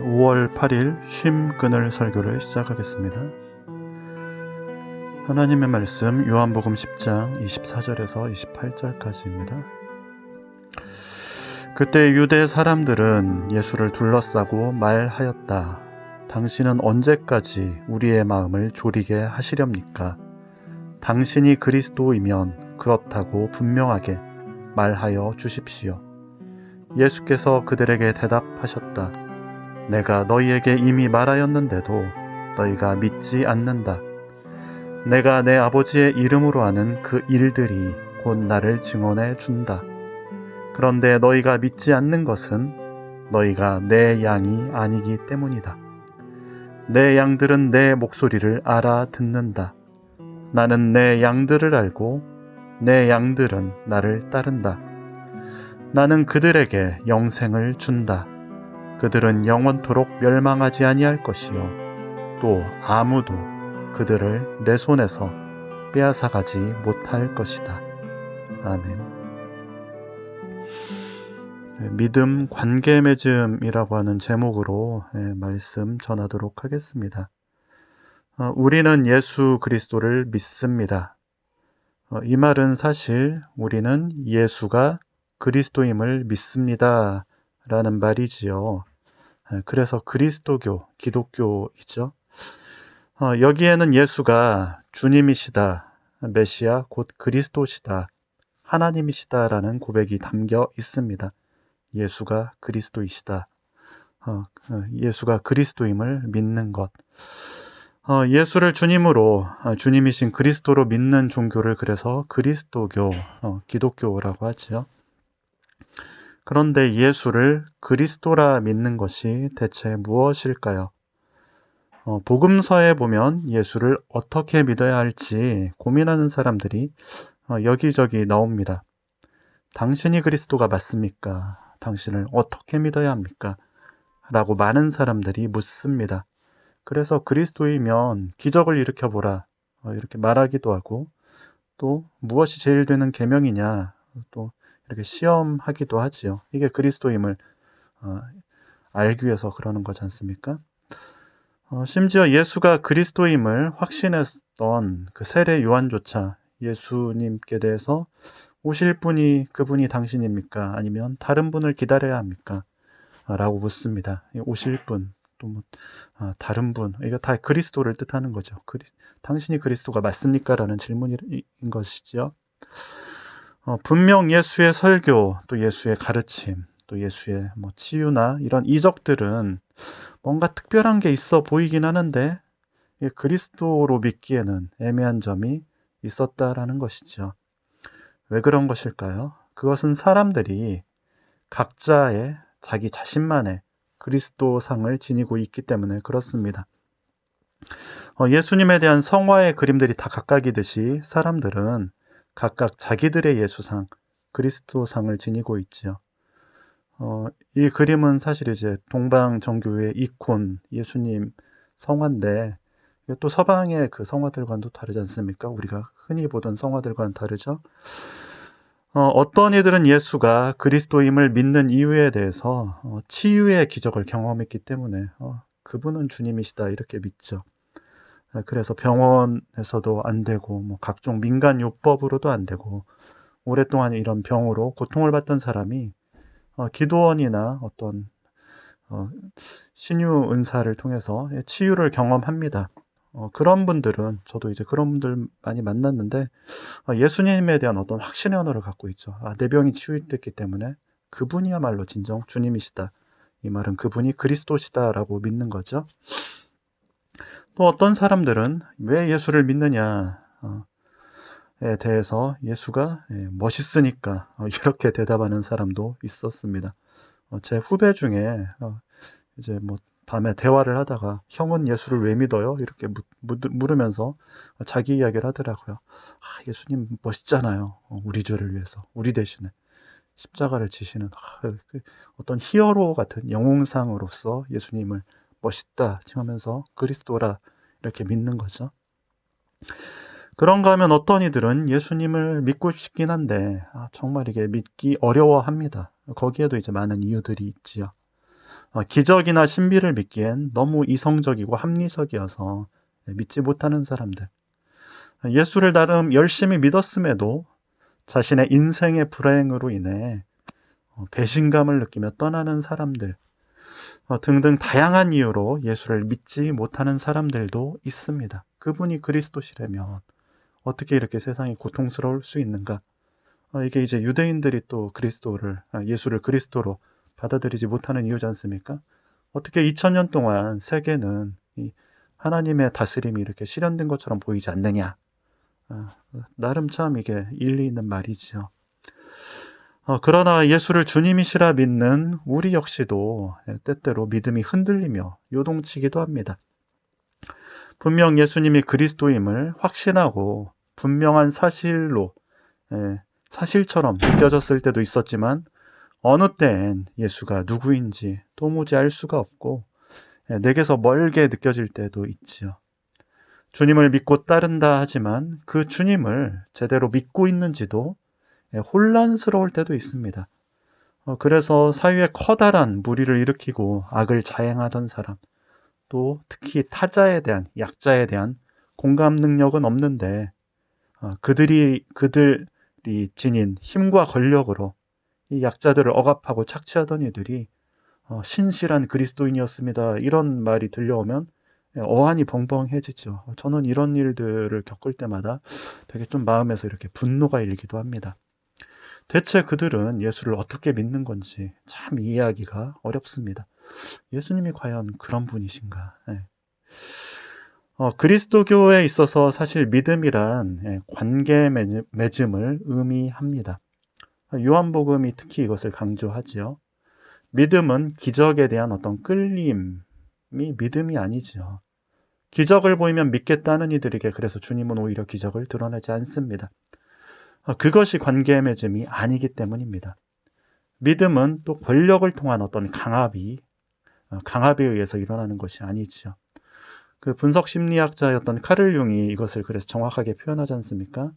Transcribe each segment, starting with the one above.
5월 8일 쉼 그늘 설교를 시작하겠습니다. 하나님의 말씀 요한복음 10장 24절에서 28절까지입니다. 그때 유대 사람들은 예수를 둘러싸고 말하였다. 당신은 언제까지 우리의 마음을 졸이게 하시렵니까? 당신이 그리스도이면 그렇다고 분명하게 말하여 주십시오. 예수께서 그들에게 대답하셨다. 내가 너희에게 이미 말하였는데도 너희가 믿지 않는다. 내가 내 아버지의 이름으로 하는 그 일들이 곧 나를 증언해 준다. 그런데 너희가 믿지 않는 것은 너희가 내 양이 아니기 때문이다. 내 양들은 내 목소리를 알아듣는다. 나는 내 양들을 알고 내 양들은 나를 따른다. 나는 그들에게 영생을 준다. 그들은 영원토록 멸망하지 아니할 것이요 또 아무도 그들을 내 손에서 빼앗아가지 못할 것이다. 아멘. 믿음 관계 맺음이라고 하는 제목으로 말씀 전하도록 하겠습니다. 우리는 예수 그리스도를 믿습니다. 이 말은 사실 우리는 예수가 그리스도임을 믿습니다 라는 말이지요. 그래서 그리스도교, 기독교이죠. 여기에는 예수가 주님이시다, 메시아 곧 그리스도시다, 하나님이시다라는 고백이 담겨 있습니다. 예수가 그리스도이시다, 예수가 그리스도임을 믿는 것. 예수를 주님으로, 주님이신 그리스도로 믿는 종교를 그래서 그리스도교, 기독교라고 하지요. 그런데 예수를 그리스도라 믿는 것이 대체 무엇일까요? 복음서에 보면 예수를 어떻게 믿어야 할지 고민하는 사람들이 여기저기 나옵니다. 당신이 그리스도가 맞습니까? 당신을 어떻게 믿어야 합니까? 라고 많은 사람들이 묻습니다. 그래서 그리스도이면 기적을 일으켜보라 이렇게 말하기도 하고, 또 무엇이 제일 되는 계명이냐 또 이렇게 시험하기도 하지요. 이게 그리스도임을 알기 위해서 그러는 거지 않습니까? 심지어 예수가 그리스도임을 확신했던 그 세례 요한조차 예수님께 대해서 오실 분이 그분이 당신입니까? 아니면 다른 분을 기다려야 합니까? 라고 묻습니다. 오실 분, 또 다른 분, 이거 다 그리스도를 뜻하는 거죠. 당신이 그리스도가 맞습니까? 라는 질문인 것이죠. 분명 예수의 설교, 또 예수의 가르침, 또 예수의 치유나 이런 이적들은 뭔가 특별한 게 있어 보이긴 하는데 그리스도로 믿기에는 애매한 점이 있었다라는 것이죠. 왜 그런 것일까요? 그것은 사람들이 각자의 자기 자신만의 그리스도상을 지니고 있기 때문에 그렇습니다. 예수님에 대한 성화의 그림들이 다 각각이듯이 사람들은 각각 자기들의 예수상, 그리스도상을 지니고 있지요. 이 그림은 사실 이제 동방정교의 이콘 예수님 성화인데, 또 서방의 그 성화들과는 다르지 않습니까? 우리가 흔히 보던 성화들과는 다르죠. 어떤 이들은 예수가 그리스도임을 믿는 이유에 대해서 치유의 기적을 경험했기 때문에 그분은 주님이시다 이렇게 믿죠. 그래서 병원에서도 안 되고 각종 민간 요법으로도 안 되고 오랫동안 이런 병으로 고통을 받던 사람이 기도원이나 어떤 신유 은사를 통해서 치유를 경험합니다. 그런 분들은, 저도 이제 그런 분들 많이 만났는데 예수님에 대한 어떤 확신의 언어를 갖고 있죠. 내 병이 치유됐기 때문에 그분이야말로 진정 주님이시다, 이 말은 그분이 그리스도시다라고 믿는 거죠. 또 어떤 사람들은 왜 예수를 믿느냐에 대해서 예수가 멋있으니까 이렇게 대답하는 사람도 있었습니다. 제 후배 중에 이제 밤에 대화를 하다가 형은 예수를 왜 믿어요? 이렇게 물으면서 자기 이야기를 하더라고요. 예수님 멋있잖아요. 우리 죄를 위해서, 우리 대신에 십자가를 지시는 어떤 히어로 같은 영웅상으로서 예수님을 멋있다 하면서 그리스도라 이렇게 믿는 거죠. 그런가 하면 어떤 이들은 예수님을 믿고 싶긴 한데 정말 이게 믿기 어려워합니다. 거기에도 이제 많은 이유들이 있지요. 기적이나 신비를 믿기엔 너무 이성적이고 합리적이어서 믿지 못하는 사람들. 예수를 나름 열심히 믿었음에도 자신의 인생의 불행으로 인해 배신감을 느끼며 떠나는 사람들 등등 다양한 이유로 예수를 믿지 못하는 사람들도 있습니다. 그분이 그리스도시라면 어떻게 이렇게 세상이 고통스러울 수 있는가? 이게 이제 유대인들이 또 예수를 그리스도로 받아들이지 못하는 이유지 않습니까? 어떻게 2000년 동안 세계는 이 하나님의 다스림이 이렇게 실현된 것처럼 보이지 않느냐? 나름 참 이게 일리 있는 말이지요. 그러나 예수를 주님이시라 믿는 우리 역시도 때때로 믿음이 흔들리며 요동치기도 합니다. 분명 예수님이 그리스도임을 확신하고 분명한 사실처럼 느껴졌을 때도 있었지만 어느 때엔 예수가 누구인지 도무지 알 수가 없고 내게서 멀게 느껴질 때도 있지요. 주님을 믿고 따른다 하지만 그 주님을 제대로 믿고 있는지도 혼란스러울 때도 있습니다. 그래서 사회에 커다란 무리를 일으키고 악을 자행하던 사람, 또 특히 약자에 대한 공감 능력은 없는데 그들이 지닌 힘과 권력으로 이 약자들을 억압하고 착취하던 이들이 신실한 그리스도인이었습니다. 이런 말이 들려오면 어안이 벙벙해지죠. 저는 이런 일들을 겪을 때마다 되게 좀 마음에서 이렇게 분노가 일기도 합니다. 대체 그들은 예수를 어떻게 믿는 건지 참 이해하기가 어렵습니다. 예수님이 과연 그런 분이신가? 그리스도교에 있어서 사실 믿음이란 관계 맺음을 의미합니다. 요한복음이 특히 이것을 강조하지요. 믿음은 기적에 대한 어떤 끌림이 믿음이 아니죠. 기적을 보이면 믿겠다는 이들에게 그래서 주님은 오히려 기적을 드러내지 않습니다. 그것이 관계 맺음이 아니기 때문입니다. 믿음은 또 권력을 통한 어떤 강압에 의해서 일어나는 것이 아니지요. 그 분석 심리학자였던 카를 융이 이것을 그래서 정확하게 표현하지 않습니까?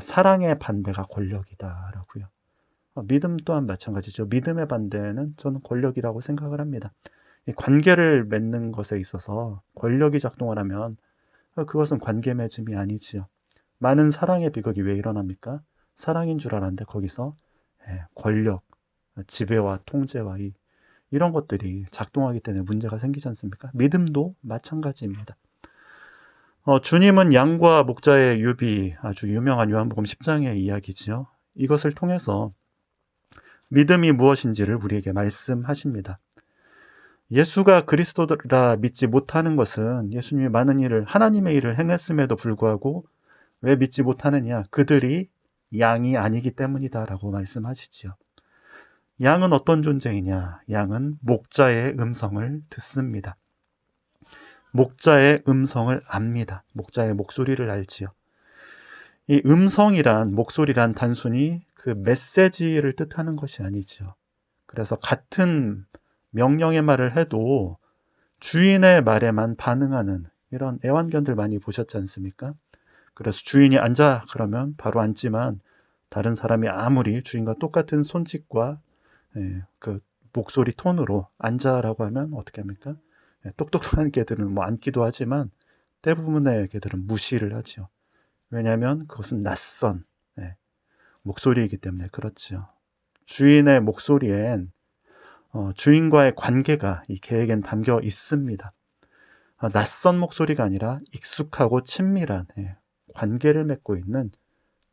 사랑의 반대가 권력이다라고요. 믿음 또한 마찬가지죠. 믿음의 반대는 저는 권력이라고 생각을 합니다. 이 관계를 맺는 것에 있어서 권력이 작동을 하면 그것은 관계 맺음이 아니지요. 많은 사랑의 비극이 왜 일어납니까? 사랑인 줄 알았는데 거기서 권력, 지배와 통제와 이런 것들이 작동하기 때문에 문제가 생기지 않습니까? 믿음도 마찬가지입니다. 주님은 양과 목자의 유비, 아주 유명한 요한복음 10장의 이야기지요. 이것을 통해서 믿음이 무엇인지를 우리에게 말씀하십니다. 예수가 그리스도라 믿지 못하는 것은 예수님이 많은 일을, 하나님의 일을 행했음에도 불구하고 왜 믿지 못하느냐? 그들이 양이 아니기 때문이다라고 말씀하시지요. 양은 어떤 존재이냐? 양은 목자의 음성을 듣습니다. 목자의 음성을 압니다. 목자의 목소리를 알지요. 이 목소리란 단순히 그 메시지를 뜻하는 것이 아니죠. 그래서 같은 명령의 말을 해도 주인의 말에만 반응하는 이런 애완견들 많이 보셨지 않습니까? 그래서 주인이 앉아 그러면 바로 앉지만 다른 사람이 아무리 주인과 똑같은 손짓과 그 목소리 톤으로 앉아라고 하면 어떻게 합니까? 똑똑한 개들은 뭐 앉기도 하지만 대부분의 개들은 무시를 하죠. 왜냐하면 그것은 낯선 목소리이기 때문에 그렇지요. 주인의 목소리엔 주인과의 관계가 이 개에겐 담겨 있습니다. 낯선 목소리가 아니라 익숙하고 친밀한 관계를 맺고 있는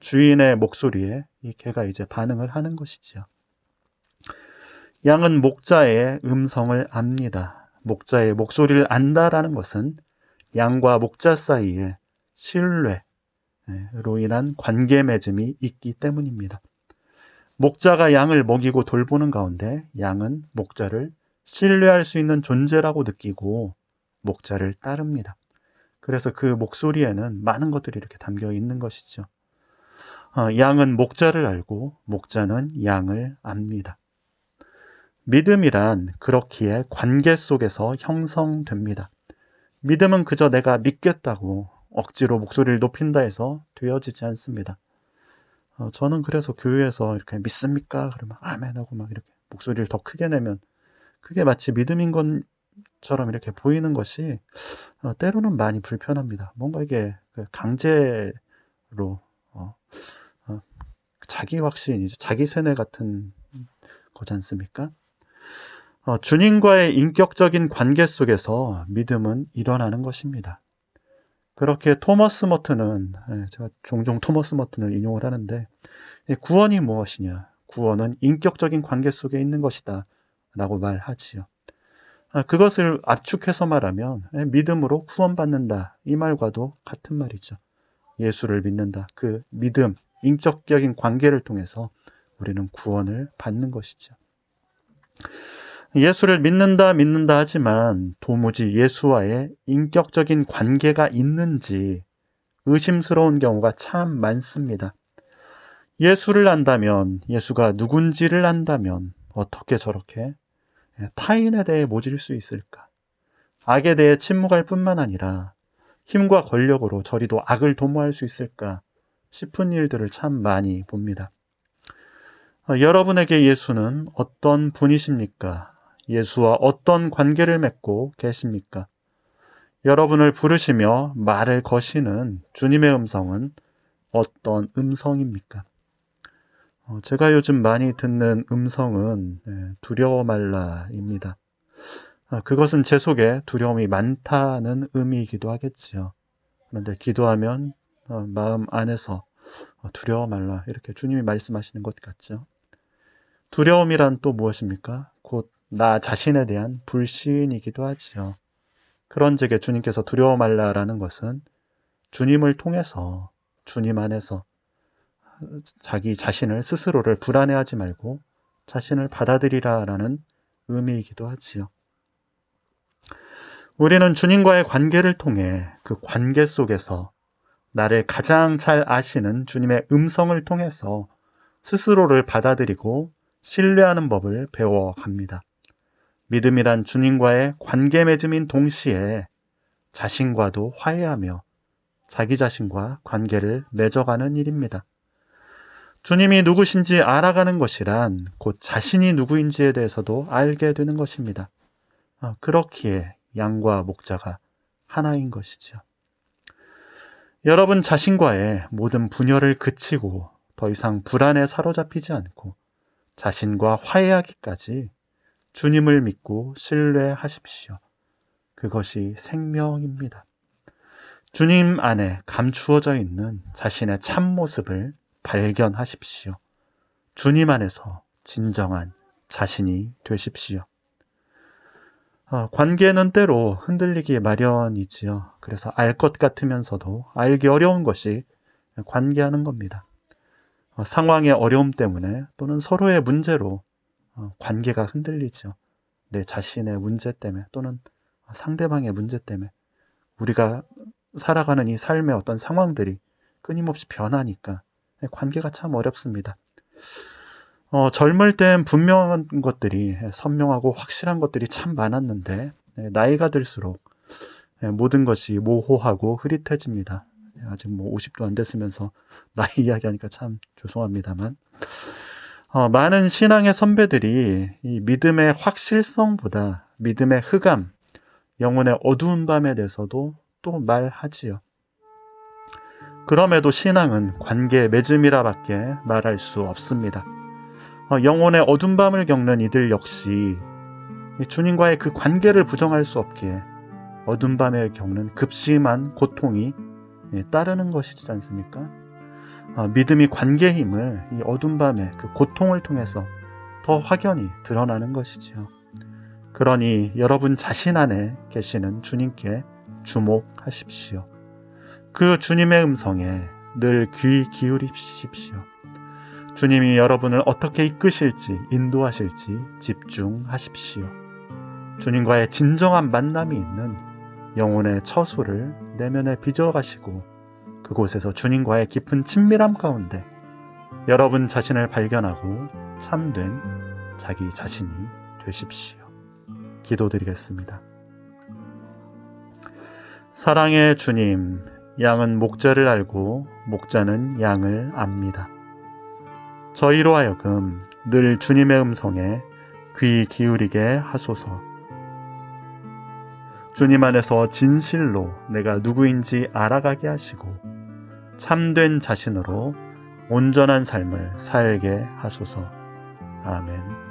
주인의 목소리에 이 개가 이제 반응을 하는 것이지요. 양은 목자의 음성을 압니다. 목자의 목소리를 안다라는 것은 양과 목자 사이에 신뢰로 인한 관계 맺음이 있기 때문입니다. 목자가 양을 먹이고 돌보는 가운데 양은 목자를 신뢰할 수 있는 존재라고 느끼고 목자를 따릅니다. 그래서 그 목소리에는 많은 것들이 이렇게 담겨 있는 것이죠. 양은 목자를 알고 목자는 양을 압니다. 믿음이란 그렇기에 관계 속에서 형성됩니다. 믿음은 그저 내가 믿겠다고 억지로 목소리를 높인다 해서 되어지지 않습니다. 저는 그래서 교회에서 이렇게 믿습니까? 그러면 아멘 하고 막 이렇게 목소리를 더 크게 내면 그게 마치 믿음인 것처럼 이렇게 보이는 것이 때로는 많이 불편합니다. 뭔가 이게 강제로 어, 어, 자기 확신이죠. 자기 세뇌 같은 거지 않습니까? 주님과의 인격적인 관계 속에서 믿음은 일어나는 것입니다. 그렇게 토머스 머튼은, 제가 종종 토머스 머튼을 인용을 하는데, 구원이 무엇이냐? 구원은 인격적인 관계 속에 있는 것이다 라고 말하지요. 그것을 압축해서 말하면 믿음으로 구원받는다, 이 말과도 같은 말이죠. 예수를 믿는다. 그 믿음, 인격적인 관계를 통해서 우리는 구원을 받는 것이죠. 예수를 믿는다 하지만 도무지 예수와의 인격적인 관계가 있는지 의심스러운 경우가 참 많습니다. 예수를 안다면, 예수가 누군지를 안다면 어떻게 저렇게 타인에 대해 모질 수 있을까? 악에 대해 침묵할 뿐만 아니라 힘과 권력으로 저리도 악을 도모할 수 있을까 싶은 일들을 참 많이 봅니다. 여러분에게 예수는 어떤 분이십니까? 예수와 어떤 관계를 맺고 계십니까? 여러분을 부르시며 말을 거시는 주님의 음성은 어떤 음성입니까? 제가 요즘 많이 듣는 음성은 두려워 말라입니다. 그것은 제 속에 두려움이 많다는 의미이기도 하겠지요. 그런데 기도하면 마음 안에서 두려워 말라, 이렇게 주님이 말씀하시는 것 같죠. 두려움이란 또 무엇입니까? 곧 나 자신에 대한 불신이기도 하지요. 그런즉 주님께서 두려워 말라라는 것은 주님을 통해서, 주님 안에서 자기 자신을, 스스로를 불안해하지 말고 자신을 받아들이라라는 의미이기도 하지요. 우리는 주님과의 관계를 통해 그 관계 속에서 나를 가장 잘 아시는 주님의 음성을 통해서 스스로를 받아들이고 신뢰하는 법을 배워갑니다. 믿음이란 주님과의 관계 맺음인 동시에 자신과도 화해하며 자기 자신과 관계를 맺어가는 일입니다. 주님이 누구신지 알아가는 것이란 곧 자신이 누구인지에 대해서도 알게 되는 것입니다. 그렇기에 양과 목자가 하나인 것이죠. 여러분 자신과의 모든 분열을 그치고 더 이상 불안에 사로잡히지 않고 자신과 화해하기까지 주님을 믿고 신뢰하십시오. 그것이 생명입니다. 주님 안에 감추어져 있는 자신의 참모습을 발견하십시오. 주님 안에서 진정한 자신이 되십시오. 관계는 때로 흔들리기 마련이지요. 그래서 알 것 같으면서도 알기 어려운 것이 관계하는 겁니다. 상황의 어려움 때문에 또는 서로의 문제로 관계가 흔들리죠. 내 자신의 문제 때문에 또는 상대방의 문제 때문에 우리가 살아가는 이 삶의 어떤 상황들이 끊임없이 변하니까 관계가 참 어렵습니다. 젊을 땐 분명한 것들이, 선명하고 확실한 것들이 참 많았는데 나이가 들수록 모든 것이 모호하고 흐릿해집니다. 아직 50도 안 됐으면서 나이 이야기하니까 참 죄송합니다만, 많은 신앙의 선배들이 이 믿음의 확실성보다 믿음의 흑암, 영혼의 어두운 밤에 대해서도 또 말하지요. 그럼에도 신앙은 관계 맺음이라밖에 말할 수 없습니다. 영혼의 어두운 밤을 겪는 이들 역시 주님과의 그 관계를 부정할 수 없기에 어두운 밤에 겪는 급심한 고통이 따르는 것이지 않습니까? 믿음이 관계의 힘을 이 어두운 밤의 그 고통을 통해서 더 확연히 드러나는 것이지요. 그러니 여러분 자신 안에 계시는 주님께 주목하십시오. 그 주님의 음성에 늘 귀 기울이십시오. 주님이 여러분을 어떻게 이끄실지, 인도하실지 집중하십시오. 주님과의 진정한 만남이 있는 영혼의 처소를 내면에 빚어가시고 그곳에서 주님과의 깊은 친밀함 가운데 여러분 자신을 발견하고 참된 자기 자신이 되십시오. 기도드리겠습니다. 사랑의 주님, 양은 목자를 알고 목자는 양을 압니다. 저희로 하여금 늘 주님의 음성에 귀 기울이게 하소서. 주님 안에서 진실로 내가 누구인지 알아가게 하시고 참된 자신으로 온전한 삶을 살게 하소서. 아멘.